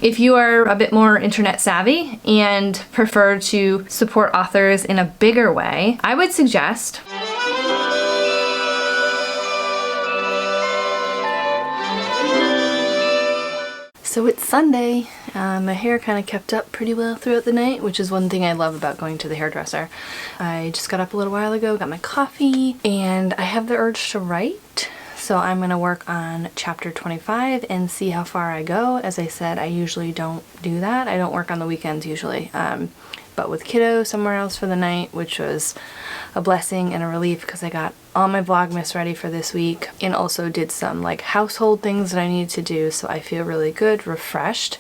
If you are a bit more internet savvy and prefer to support authors in a bigger way, I would suggest so it's Sunday. My hair kind of kept up pretty well throughout the night, which is one thing I love about going to the hairdresser. I just got up a little while ago, got my coffee, and I have the urge to write. So I'm going to work on chapter 25 and see how far I go. As I said, I usually don't do that. I don't work on the weekends usually. But with kiddo somewhere else for the night, which was a blessing and a relief because I got all my vlogmas ready for this week and also did some like household things that I needed to do, so I feel really good, refreshed,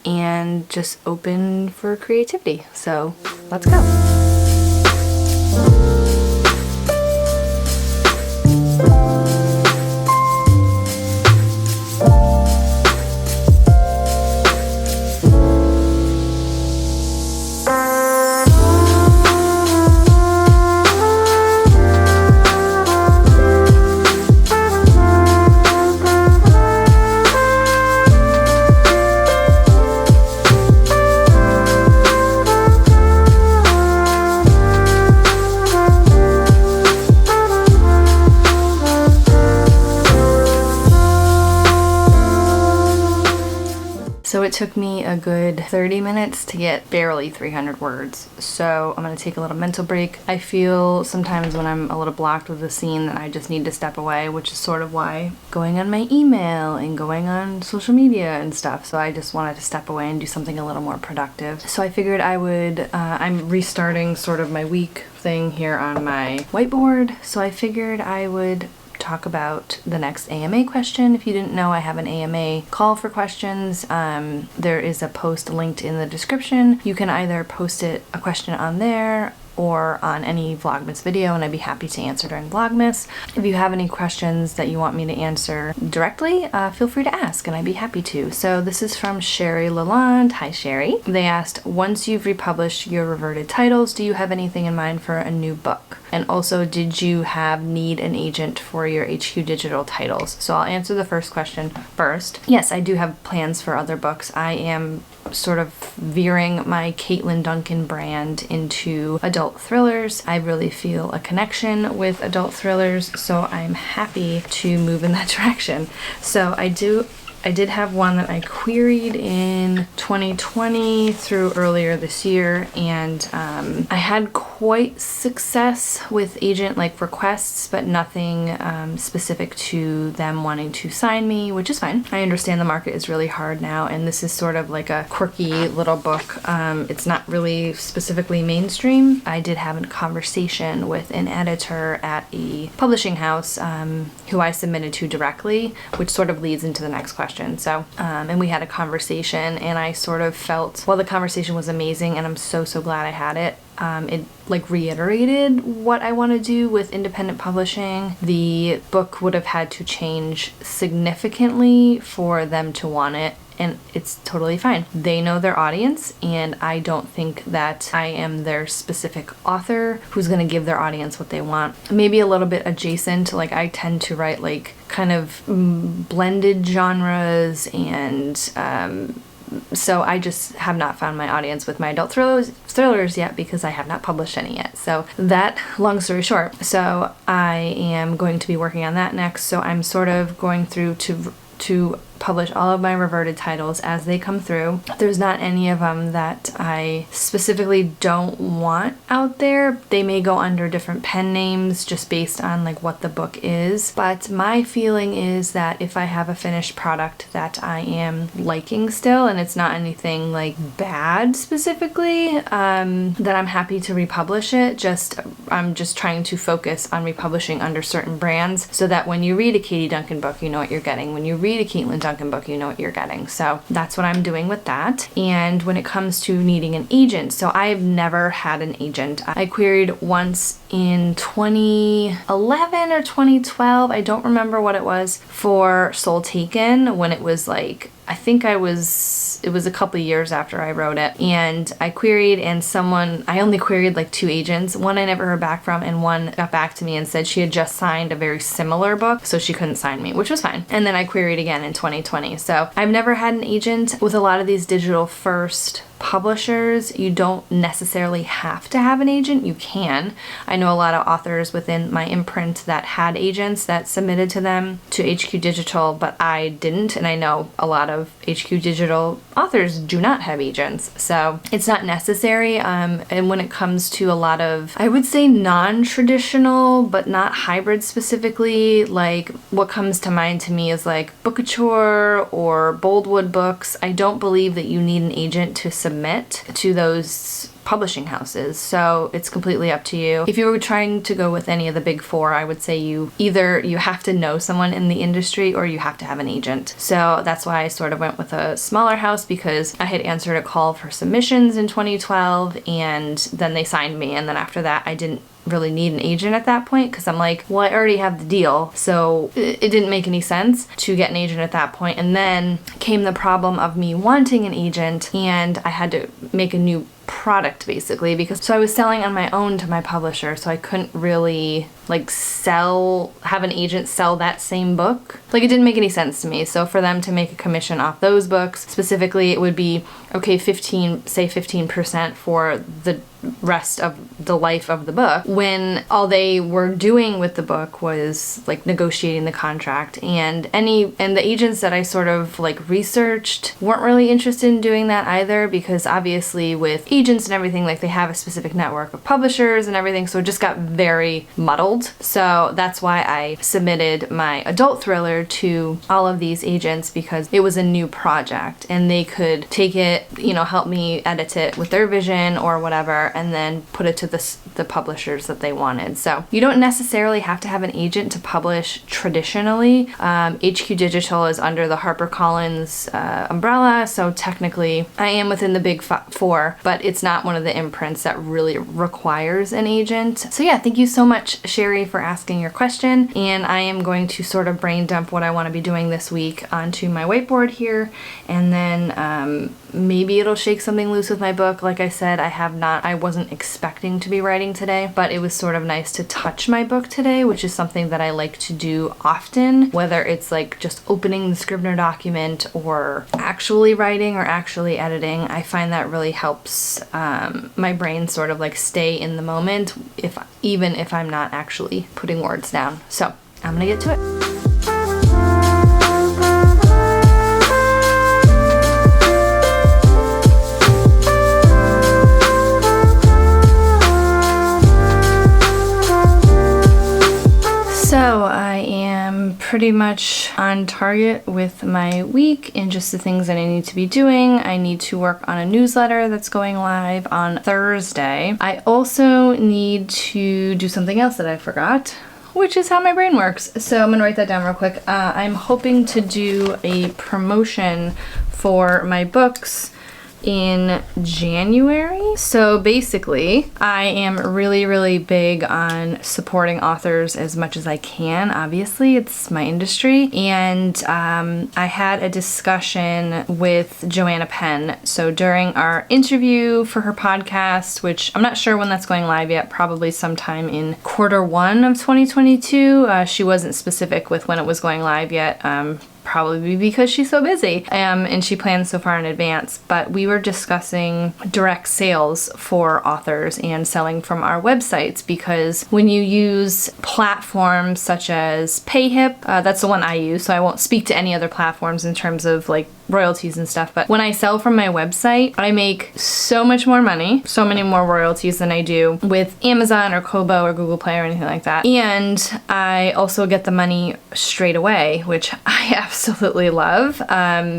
and just open for creativity. So let's go. So it took me a good 30 minutes to get barely 300 words. So I'm going to take a little mental break. I feel sometimes when I'm a little blocked with a scene that I just need to step away, which is sort of why going on my email and going on social media and stuff. So I just wanted to step away and do something a little more productive. So I figured I would, I'm restarting sort of my week thing here on my whiteboard. So I figured I would talk about the next AMA question. If you didn't know, I have an AMA call for questions. There is a post linked in the description. You can either post a question on there or on any Vlogmas video, and I'd be happy to answer during Vlogmas. If you have any questions that you want me to answer directly, feel free to ask and I'd be happy to. So this is from Sherry Lalonde. Hi Sherry. They asked, once you've republished your reverted titles, do you have anything in mind for a new book? And also, did you need an agent for your HQ Digital titles? So I'll answer the first question first. Yes, I do have plans for other books. I am sort of veering my Katlyn Duncan brand into adult thrillers. I really feel a connection with adult thrillers, so I'm happy to move in that direction. So I did have one that I queried in 2020 through earlier this year, and I had quite success with agent requests, but nothing specific to them wanting to sign me, which is fine. I understand the market is really hard now, and this is sort of like a quirky little book. It's not really specifically mainstream. I did have a conversation with an editor at a publishing house who I submitted to directly, which sort of leads into the next question. So, and we had a conversation, and I sort of felt, well, the conversation was amazing, and I'm so glad I had it. It reiterated what I want to do with independent publishing. The book would have had to change significantly for them to want it, and it's totally fine. They know their audience, and I don't think that I am their specific author who's going to give their audience what they want. Maybe a little bit adjacent, I tend to write kind of blended genres, and so I just have not found my audience with my adult thrillers yet because I have not published any yet. So that, long story short, so I am going to be working on that next. So I'm sort of going through to publish all of my reverted titles as they come through. There's not any of them that I specifically don't want out there. They may go under different pen names just based on what the book is, but my feeling is that if I have a finished product that I am liking still, and it's not anything bad specifically, then I'm happy to republish it. I'm just trying to focus on republishing under certain brands so that when you read a Katie Duncan book, you know what you're getting. When you read a Katlyn Duncan book, you know what you're getting. So that's what I'm doing with that. And when it comes to needing an agent, so I've never had an agent. I queried once in 2011 or 2012, I don't remember what it was, for Soul Taken, when it was I think it was a couple of years after I wrote it, and I queried, and I only queried like 2 agents. One I never heard back from, and one got back to me and said she had just signed a very similar book, so she couldn't sign me, which was fine. And then I queried again in 2020. So I've never had an agent. With a lot of these digital first publishers, you don't necessarily have to have an agent. You can. I know a lot of authors within my imprint that had agents that submitted to them to HQ Digital, but I didn't, and I know a lot of HQ Digital authors do not have agents, so it's not necessary. And when it comes to a lot of, I would say, non-traditional but not hybrid specifically, like what comes to mind to me is like Bookouture or Boldwood Books. I don't believe that you need an agent to submit to those publishing houses, so it's completely up to you. If you were trying to go with any of the big 4, I would say you have to know someone in the industry or you have to have an agent. So that's why I sort of went with a smaller house, because I had answered a call for submissions in 2012, and then they signed me, and then after that I didn't really need an agent at that point, because I'm like, well, I already have the deal, so it didn't make any sense to get an agent at that point. And then came the problem of me wanting an agent, and I had to make a new product basically, because I was selling on my own to my publisher, so I couldn't really like have an agent sell that same book. Like, it didn't make any sense to me. So for them to make a commission off those books specifically, it would be okay, 15% for the rest of the life of the book, when all they were doing with the book was like negotiating the contract. And the agents that I sort of like researched weren't really interested in doing that either, because obviously with agents and everything, like they have a specific network of publishers and everything, so it just got very muddled. So that's why I submitted my adult thriller to all of these agents, because it was a new project and they could take it, help me edit it with their vision or whatever, and then put it to the publishers that they wanted. So you don't necessarily have to have an agent to publish traditionally. HQ Digital is under the HarperCollins umbrella, so technically I am within the big 4, but it's not one of the imprints that really requires an agent. So yeah, thank you so much, Sherry, for asking your question, and I am going to sort of brain dump what I want to be doing this week onto my whiteboard here, and then maybe it'll shake something loose with my book. Like I said, I wasn't expecting to be writing today, but it was sort of nice to touch my book today, which is something that I like to do often, whether it's like just opening the Scrivener document or actually writing or actually editing. I find that really helps my brain sort of like stay in the moment, even if I'm not actually putting words down. So I'm gonna get to it. So I am pretty much on target with my week and just the things that I need to be doing. I need to work on a newsletter that's going live on Thursday. I also need to do something else that I forgot, which is how my brain works. So I'm gonna write that down real quick. I'm hoping to do a promotion for my books in January. So basically, I am really, really big on supporting authors as much as I can. Obviously, it's my industry. And I had a discussion with Joanna Penn. So during our interview for her podcast, which I'm not sure when that's going live yet, probably sometime in Q1 of 2022. She wasn't specific with when it was going live yet. Probably because she's so busy and she plans so far in advance, but we were discussing direct sales for authors and selling from our websites, because when you use platforms such as PayHip, that's the one I use, so I won't speak to any other platforms in terms of like royalties and stuff, but when I sell from my website, I make so much more money, so many more royalties than I do with Amazon or Kobo or Google Play or anything like that. And I also get the money straight away, which I absolutely love,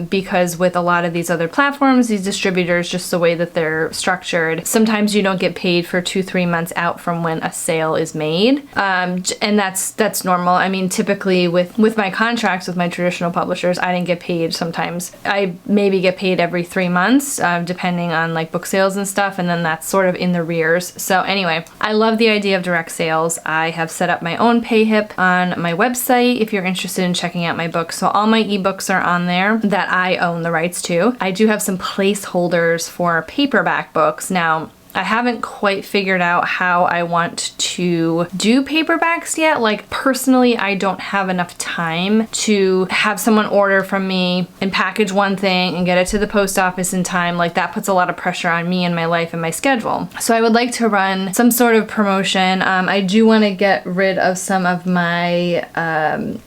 because with a lot of these other platforms, these distributors, just the way that they're structured, sometimes you don't get paid for 2-3 months out from when a sale is made. And that's normal. I mean, typically with my contracts with my traditional publishers, I didn't get paid sometimes I maybe get paid every 3 months, depending on like book sales and stuff, and then that's sort of in the rears. So anyway, I love the idea of direct sales. I have set up my own PayHip on my website if you're interested in checking out my books. So all my ebooks are on there that I own the rights to. I do have some placeholders for paperback books. Now, I haven't quite figured out how I want to do paperbacks yet. Like personally, I don't have enough time to have someone order from me and package one thing and get it to the post office in time. Like that puts a lot of pressure on me and my life and my schedule. So I would like to run some sort of promotion. I do want to get rid of some of my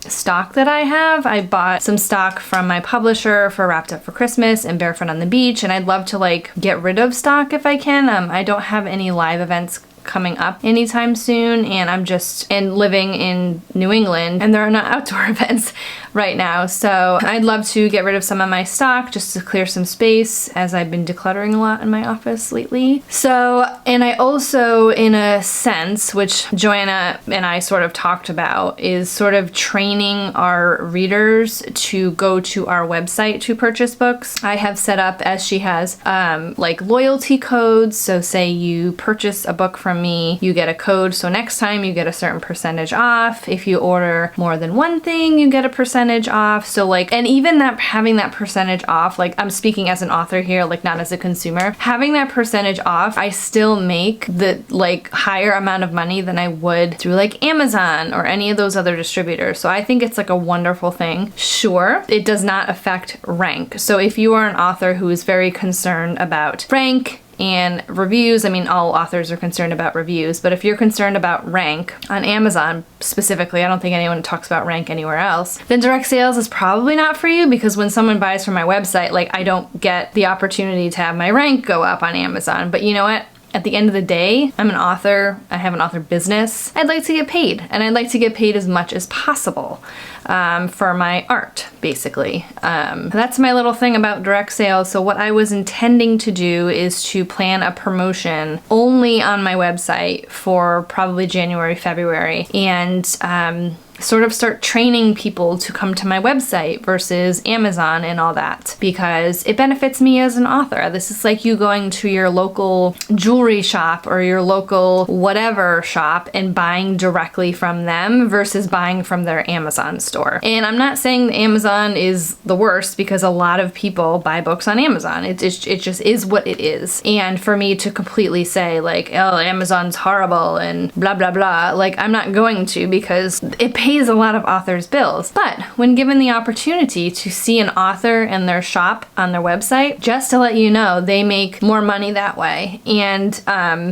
stock that I have. I bought some stock from my publisher for Wrapped Up for Christmas and Barefoot on the Beach, and I'd love to like get rid of stock if I can. I don't have any live events coming up anytime soon, and I'm just living in New England and there are not outdoor events right now, so I'd love to get rid of some of my stock just to clear some space, as I've been decluttering a lot in my office lately. So, and I also, in a sense, which Joanna and I sort of talked about, is sort of training our readers to go to our website to purchase books. I have set up, as she has, like loyalty codes. So say you purchase a book from me, you get a code, so next time you get a certain percentage off. If you order more than one thing, you get a percentage off. So like, and even that, having that percentage off, like I'm speaking as an author here, like not as a consumer, having that percentage off, I still make the like higher amount of money than I would through like Amazon or any of those other distributors. So I think it's like a wonderful thing. Sure, it does not affect rank. So if you are an author who is very concerned about rank and reviews, I mean, all authors are concerned about reviews, but if you're concerned about rank on Amazon specifically, I don't think anyone talks about rank anywhere else, then direct sales is probably not for you, because when someone buys from my website, like I don't get the opportunity to have my rank go up on Amazon. But you know what? At the end of the day, I'm an author, I have an author business, I'd like to get paid, and I'd like to get paid as much as possible for my art, basically. That's my little thing about direct sales. So what I was intending to do is to plan a promotion only on my website for probably January, February, and sort of start training people to come to my website versus Amazon and all that, because it benefits me as an author. This is like you going to your local jewelry shop or your local whatever shop and buying directly from them versus buying from their Amazon store. And I'm not saying Amazon is the worst, because a lot of people buy books on Amazon. It just is what it is. And for me to completely say like, oh, Amazon's horrible and blah, blah, blah, like I'm not going to, because it pays a lot of authors' bills. But when given the opportunity to see an author and their shop on their website, just to let you know, they make more money that way. And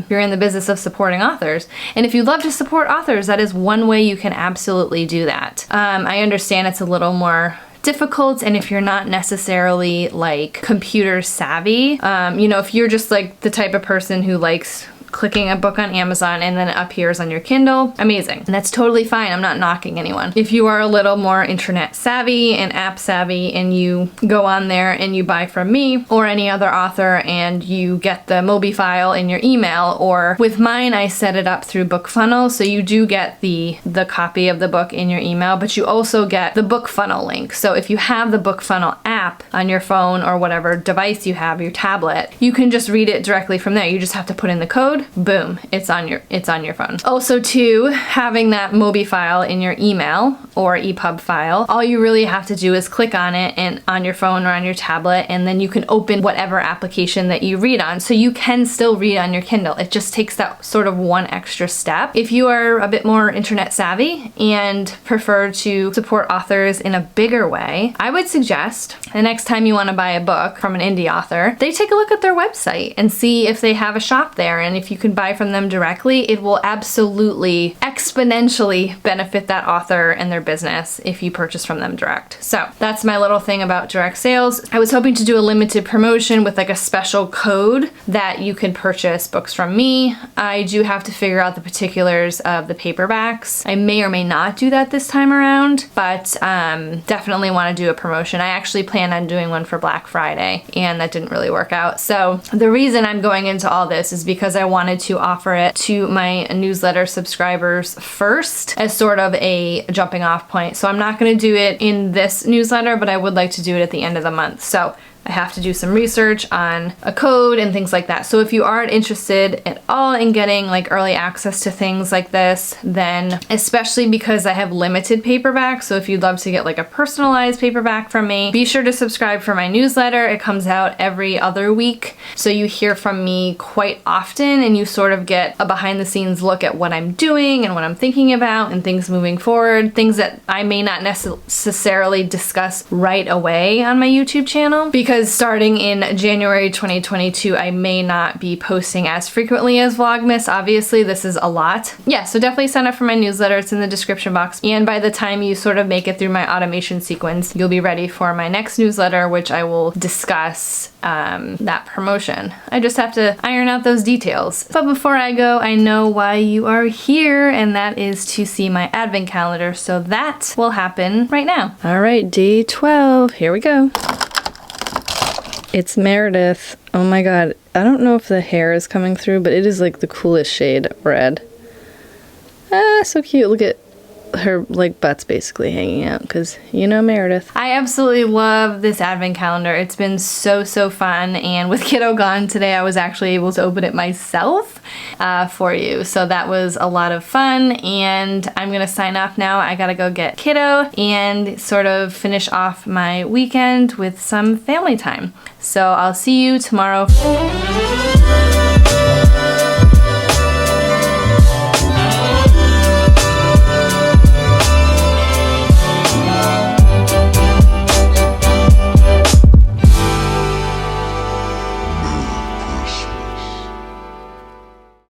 you're in the business of supporting authors. And if you love to support authors, that is one way you can absolutely do that. I understand it's a little more difficult, and if you're not necessarily like computer savvy, you know, if you're just like the type of person who likes clicking a book on Amazon and then it appears on your Kindle, amazing. And that's totally fine. I'm not knocking anyone. If you are a little more internet savvy and app savvy and you go on there and you buy from me or any other author and you get the Mobi file in your email, or with mine, I set it up through BookFunnel, so you do get the copy of the book in your email, but you also get the BookFunnel link. So if you have the BookFunnel app on your phone or whatever device you have, your tablet, you can just read it directly from there. You just have to put in the code, boom, it's on your phone. Also too, having that Mobi file in your email or EPUB file, all you really have to do is click on it and on your phone or on your tablet, and then you can open whatever application that you read on. So you can still read on your Kindle. It just takes that sort of one extra step. If you are a bit more internet savvy and prefer to support authors in a bigger way, I would suggest the next time you want to buy a book from an indie author, they take a look at their website and see if they have a shop there, and if you can buy from them directly, it will absolutely exponentially benefit that author and their business if you purchase from them direct. So that's my little thing about direct sales. I was hoping to do a limited promotion with like a special code that you can purchase books from me. I do have to figure out the particulars of the paperbacks. I may or may not do that this time around, but definitely want to do a promotion. I actually planned on doing one for Black Friday, and that didn't really work out. So the reason I'm going into all this is because I want wanted to offer it to my newsletter subscribers first as sort of a jumping off point. So I'm not going to do it in this newsletter, but I would like to do it at the end of the month. So I have to do some research on a code and things like that. So if you are interested at all in getting like early access to things like this, then especially because I have limited paperback, so if you'd love to get like a personalized paperback from me, be sure to subscribe for my newsletter. It comes out every other week. So you hear from me quite often and you sort of get a behind the scenes look at what I'm doing and what I'm thinking about and things moving forward, things that I may not necessarily discuss right away on my YouTube channel, because starting in January 2022, I may not be posting as frequently as Vlogmas. Obviously, this is a lot. Yeah, so definitely sign up for my newsletter. It's in the description box. And by the time you sort of make it through my automation sequence, you'll be ready for my next newsletter, which I will discuss that promotion. I just have to iron out those details. But before I go, I know why you are here, and that is to see my advent calendar. So that will happen right now. All right, day 12. Here we go. It's Meredith. Oh my god. I don't know if the hair is coming through, but it is like the coolest shade of red. Ah, so cute. Look at her like butt's basically hanging out because you know Meredith. I absolutely love this advent calendar. It's been so fun, and with Kiddo gone today, I was actually able to open it myself for you, so that was a lot of fun. And I'm gonna sign off now. I gotta go get Kiddo and sort of finish off my weekend with some family time. So I'll see you tomorrow.